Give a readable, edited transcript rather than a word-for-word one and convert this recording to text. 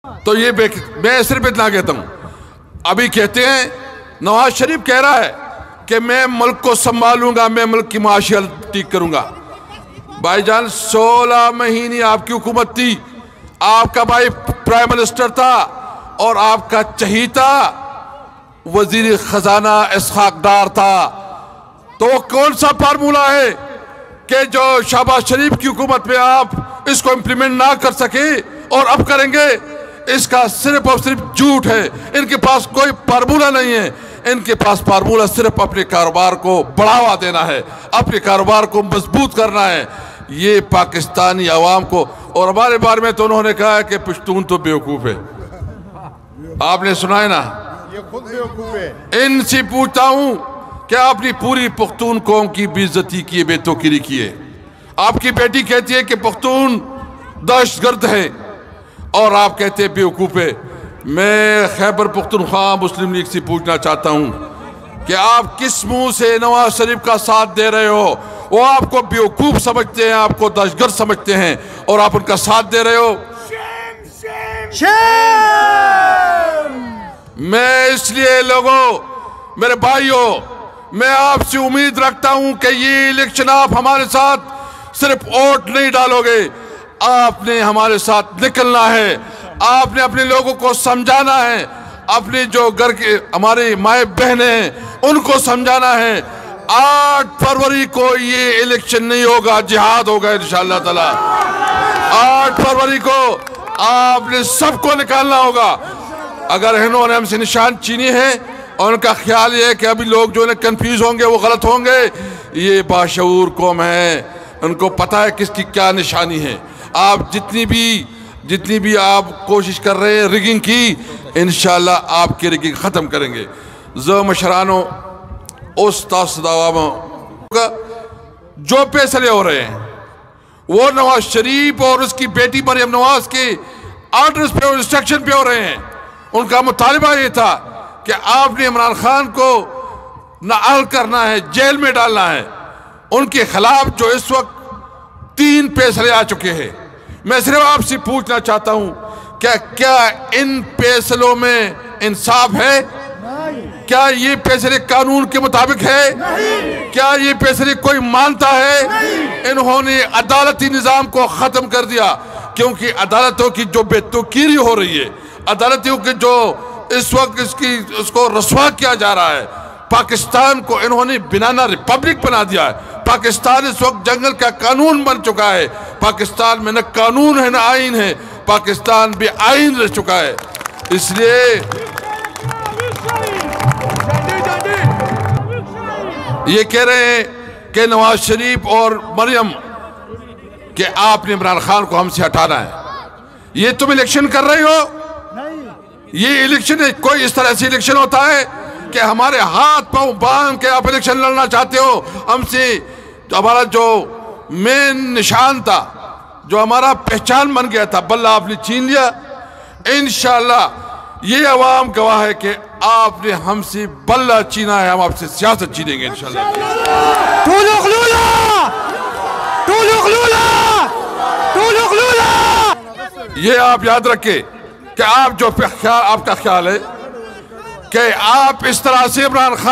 तो ये मैं सिर्फ इतना कहता हूं, अभी कहते हैं नवाज शरीफ कह रहा है कि मैं मुल्क को संभालूंगा, मैं मुल्क की माशियत ठीक करूंगा। भाईजान 16 महीने आपकी हुकूमत थी, आपका भाई प्राइम मिनिस्टर था और आपका चहीता वजीर खजाना इसहाक डार था। तो कौन सा फार्मूला है कि जो शहबाज शरीफ की हुकूमत में आप इसको इंप्लीमेंट ना कर सके और अब करेंगे? इसका सिर्फ और सिर्फ झूठ है। इनके पास कोई फार्मूला नहीं है। इनके पास फार्मूला सिर्फ अपने कारोबार को बढ़ावा देना है, अपने कारोबार को मजबूत करना है। ये पाकिस्तानी अवाम को, और हमारे बारे में तो उन्होंने कहा है कि पश्तून तो बेवकूफ है। आपने सुना है ना, ये खुद बेवकूफ है। इनसे पूछता हूं कि आपने पूरी पख्तून कौम की बेइज्जती की, बेतौकीरी की है। आपकी बेटी कहती है कि पख्तून दहशतगर्द है और आप कहते हैं बेवकूफ है। मैं खैबर पख्तूनख्वा मुस्लिम लीग से पूछना चाहता हूं कि आप किस मुंह से नवाज शरीफ का साथ दे रहे हो? वो आपको बेवकूफ समझते हैं, आपको दहशतगर्द समझते हैं और आप उनका साथ दे रहे हो। मैं इसलिए लोगों, मेरे भाइयों, मैं आपसे उम्मीद रखता हूं कि ये इलेक्शन आप हमारे साथ सिर्फ वोट नहीं डालोगे, आपने हमारे साथ निकलना है। आपने अपने लोगों को समझाना है, अपने जो घर के हमारे माए बहने हैं उनको समझाना है। 8 फरवरी को ये इलेक्शन नहीं होगा, जिहाद होगा इंशाअल्लाह ताला। 8 फरवरी को आपने सबको निकालना होगा। अगर इन्होंने हमसे निशान चीनी है और उनका ख्याल ये है कि अभी लोग जो है कंफ्यूज होंगे, वो गलत होंगे, ये बाशऊर कौम है, उनको पता है किसकी क्या निशानी है। आप जितनी भी आप कोशिश कर रहे हैं रिगिंग की, इंशाल्लाह आपकी रिगिंग ख़त्म करेंगे। जो मशरानो उस तासदावा जो फैसले हो रहे हैं वो नवाज शरीफ और उसकी बेटी मरियम नवाज के आर्डर्स पे और इंस्ट्रक्शन पे हो रहे हैं। उनका मुतालिबा ये था कि आपने इमरान खान को नाअहल करना है, जेल में डालना है। उनके खिलाफ जो इस वक्त 3 फैसले आ चुके हैं। मैं सिर्फ आपसे पूछना चाहता हूं क्या इन फैसलों में इंसाफ है? क्या ये फैसले कानून के मुताबिक है? क्या ये फैसले कोई मानता है? इन्होंने अदालती निजाम को खत्म कर दिया, क्योंकि अदालतों की जो बेतौकीरी हो रही है, अदालतों की जो इस वक्त उसको रसवा किया जा रहा है। पाकिस्तान को इन्होंने बनाना रिपब्लिक बना दिया है। पाकिस्तान इस वक्त जंगल का कानून बन चुका है। पाकिस्तान में न कानून है न आइन है, पाकिस्तान भी आइन रह चुका है। इसलिए ये कह रहे हैं कि नवाज शरीफ और मरियम कि आपने इमरान खान को हमसे हटाना है। ये तुम इलेक्शन कर रहे हो? ये इलेक्शन है? कोई इस तरह से इलेक्शन होता है कि हमारे हाथ पांव बांध के आप इलेक्शन लड़ना चाहते हो हमसे? तो हमारा जो मेन निशान था, जो हमारा पहचान बन गया था, बल्ला आपने छीन लिया। इंशाअल्लाह ये अवाम गवाह है कि आपने हमसे बल्ला छीना है, हम आपसे सियासत छीनेंगे इंशाअल्लाह। ये आप याद रखें कि आप जो आपका ख्याल है कि आप इस तरह से इमरान खान